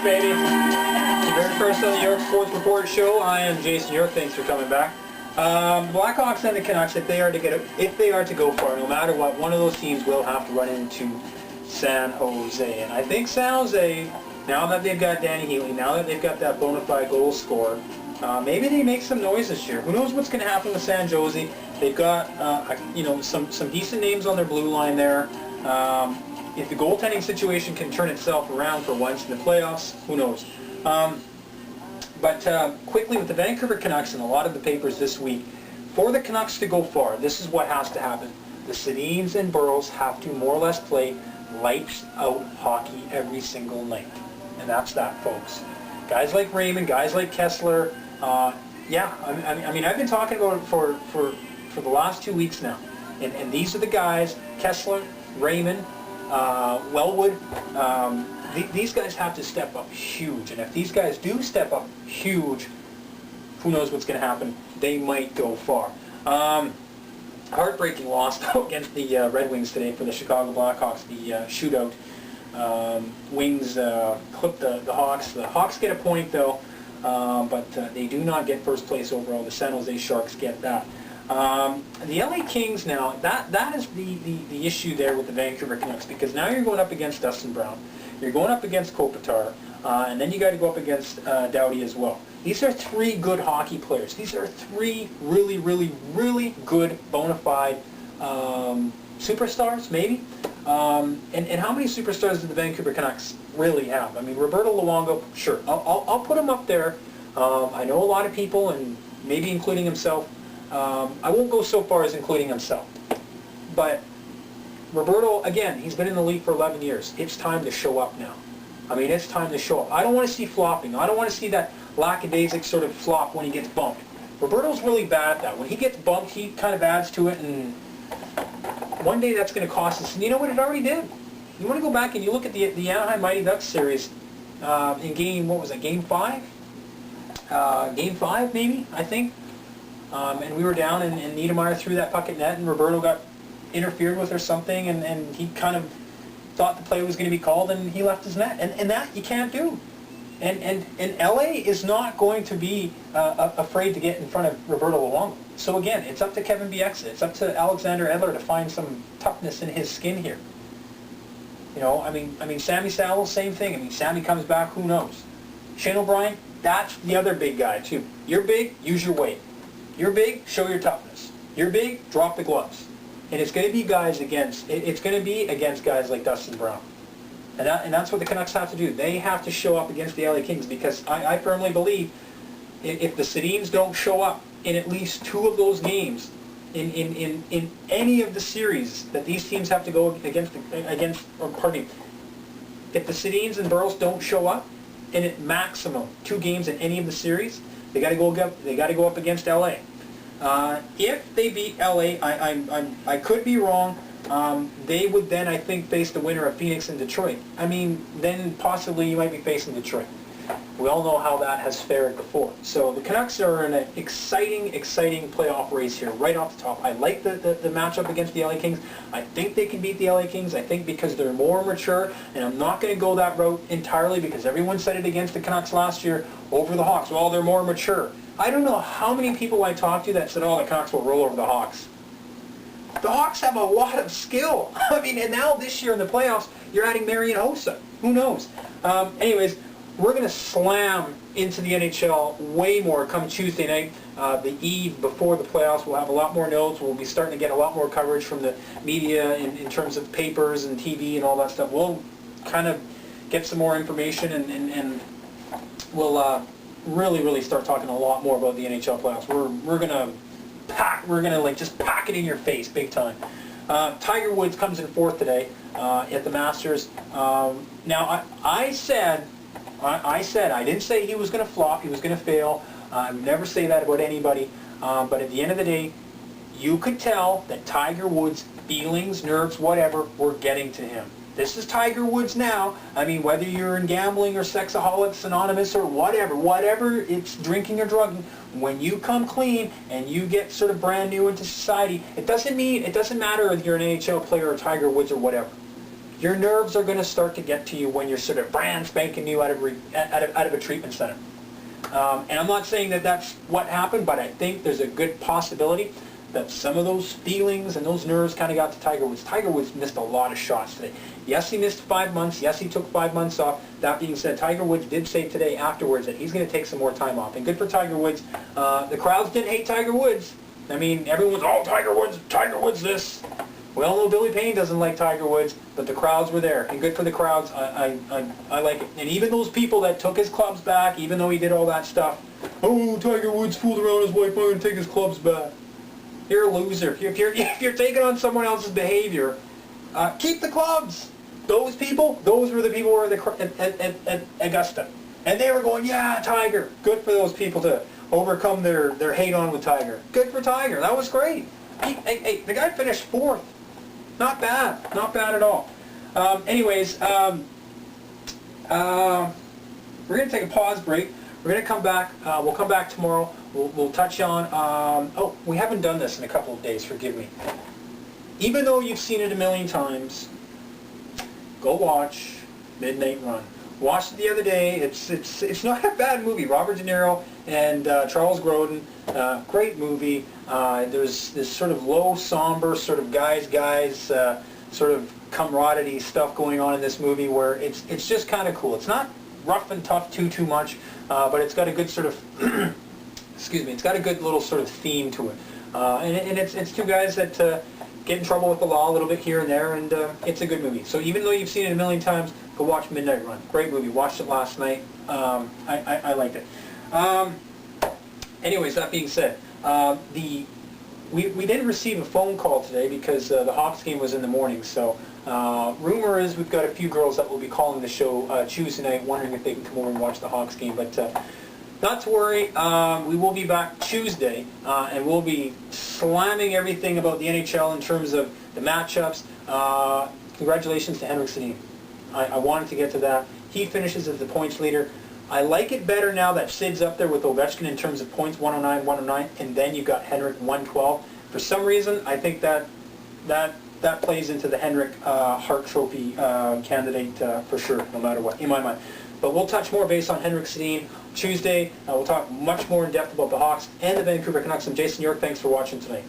baby. The very first on the York Sports Report show. I am Jason York. Thanks for coming back. Blackhawks and the Canucks, if they are to go far, no matter what, one of those teams will have to run into San Jose. And I think San Jose, now that they've got Danny Healy, now that they've got that bona fide goal scorer, maybe they make some noise this year. Who knows what's going to happen with San Jose? They've got some decent names on their blue line there. If the goaltending situation can turn itself around for once in the playoffs, who knows? But quickly with the Vancouver Canucks and a lot of the papers this week, for the Canucks to go far, this is what has to happen. The Sedins and Burrows have to more or less play lights out hockey every single night. And that's that, folks. Guys like Raymond, guys like Kessler, yeah, I mean, I've been talking about it for the last 2 weeks now. And these are the guys, Kessler, Raymond, Wellwood, these guys have to step up huge. And if these guys do step up huge, who knows what's going to happen? They might go far. Heartbreaking loss against the Red Wings today for the Chicago Blackhawks, the shootout. Wings clip the Hawks. The Hawks get a point though, but they do not get first place overall. The San Jose Sharks get that. The LA Kings now, that is the issue there with the Vancouver Canucks, because now you're going up against Dustin Brown, you're going up against Kopitar, and then you got to go up against Doughty as well. These are three good hockey players. These are three really, really, really good bona fide superstars, maybe. And how many superstars do the Vancouver Canucks really have? I mean, Roberto Luongo, sure, I'll put him up there. I know a lot of people, and maybe including himself. I won't go so far as including himself. But Roberto, again, he's been in the league for 11 years. It's time to show up now. I mean, it's time to show up. I don't want to see flopping. I don't want to see that lackadaisic sort of flop when he gets bumped. Roberto's really bad at that. When he gets bumped, he kind of adds to it, and one day that's going to cost us. And you know what? It already did. You want to go back and you look at the Anaheim Mighty Ducks series in game, what was it, Game 5? Game 5, maybe, I think. And we were down, and Niedermayer threw that puck at net, and Roberto got interfered with or something, and he kind of thought the play was going to be called, and he left his net. And that you can't do. And LA is not going to be afraid to get in front of Roberto Luongo. So again, it's up to Kevin Bieksa. It's up to Alexander Edler to find some toughness in his skin here. You know, I mean, Sammy Sallow, same thing. I mean, Sammy comes back, who knows? Shane O'Brien, that's the other big guy too. You're big, use your weight. You're big, show your toughness. You're big, drop the gloves. And it's going to be guys against. It's going to be against guys like Dustin Brown. And that's what the Canucks have to do. They have to show up against the LA Kings, because I firmly believe if the Sedins don't show up in at least 2 of those games, in any of the series that these teams have to go against, or pardon me, if the Sedins and Burrows don't show up in at maximum 2 games in any of the series, they got to go up against LA. If they beat LA, I could be wrong. They would then, I think, face the winner of Phoenix and Detroit. I mean, then possibly you might be facing Detroit. We all know how that has fared before. So the Canucks are in an exciting playoff race here, right off the top. I like the matchup against the LA Kings. I think they can beat the LA Kings. I think because they're more mature, and I'm not going to go that route entirely, because everyone said it against the Canucks last year over the Hawks. Well, they're more mature. I don't know how many people I talked to that said, oh, the Canucks will roll over the Hawks. The Hawks have a lot of skill. I mean, and now this year in the playoffs, you're adding Marian Hossa. Who knows? Anyways, we're going to slam into the NHL way more come Tuesday night, the eve before the playoffs. We'll have a lot more notes. We'll be starting to get a lot more coverage from the media in terms of papers and TV and all that stuff. We'll kind of get some more information, and we'll really start talking a lot more about the NHL playoffs. We're gonna like just pack it in your face big time. Tiger Woods comes in 4th today at the Masters. Now I said I didn't say he was going to flop, he was going to fail. I would never say that about anybody. But at the end of the day, you could tell that Tiger Woods' feelings, nerves, whatever, were getting to him. This is Tiger Woods now. I mean, whether you're in gambling or Sexaholics Anonymous or whatever it's drinking or drugging, when you come clean and you get sort of brand new into society, it doesn't matter if you're an NHL player or Tiger Woods or whatever. your nerves are going to start to get to you when you're sort of brand spanking new out of a treatment center. And I'm not saying that that's what happened, but I think there's a good possibility that some of those feelings and those nerves kind of got to Tiger Woods. Tiger Woods missed a lot of shots today. Yes, he missed 5 months. Yes, he took 5 months off. That being said, Tiger Woods did say today afterwards that he's going to take some more time off. And good for Tiger Woods. The crowds didn't hate Tiger Woods. I mean, everyone's, oh, Tiger Woods this. We all know Billy Payne doesn't like Tiger Woods, but the crowds were there. And good for the crowds. I like it. And even those people that took his clubs back, even though he did all that stuff, oh, Tiger Woods fooled around his wife, I'm going to take his clubs back. You're a loser. If you're taking on someone else's behavior, keep the clubs. Those people, those were the people who were at Augusta. And they were going, yeah, Tiger. Good for those people to overcome their hate on with Tiger. Good for Tiger. That was great. Hey, the guy finished 4th. Not bad. Not bad at all. Anyways, we're going to take a pause break. We're going to come back. We'll come back tomorrow. We'll touch on, oh, we haven't done this in a couple of days, forgive me. Even though you've seen it a million times, go watch Midnight Run. Watched it the other day. It's not a bad movie. Robert De Niro and Charles Grodin, great movie. There's this sort of low, somber, sort of guys, sort of camaraderie stuff going on in this movie where it's just kind of cool. It's not rough and tough too much, but it's got a good sort of excuse me, it's got a good little sort of theme to it. And it's two guys that get in trouble with the law a little bit here and there, and it's a good movie. So even though you've seen it a million times, go watch Midnight Run. Great movie. Watched it last night. I liked it. Anyways, that being said, we didn't receive a phone call today because the Hawks game was in the morning. So rumor is we've got a few girls that will be calling the show Tuesday night, wondering if they can come over and watch the Hawks game. But not to worry, we will be back Tuesday, and we'll be slamming everything about the NHL in terms of the matchups. Congratulations to Henrik Sedin. I wanted to get to that. He finishes as the points leader. I like it better now that Sid's up there with Ovechkin in terms of points, 109, and then you've got Henrik 112. For some reason, I think that plays into the Henrik Hart Trophy candidate for sure, no matter what, in my mind. But we'll touch more based on Henrik Sedin Tuesday. We'll talk much more in depth about the Hawks and the Vancouver Canucks. And Jason York, thanks for watching tonight.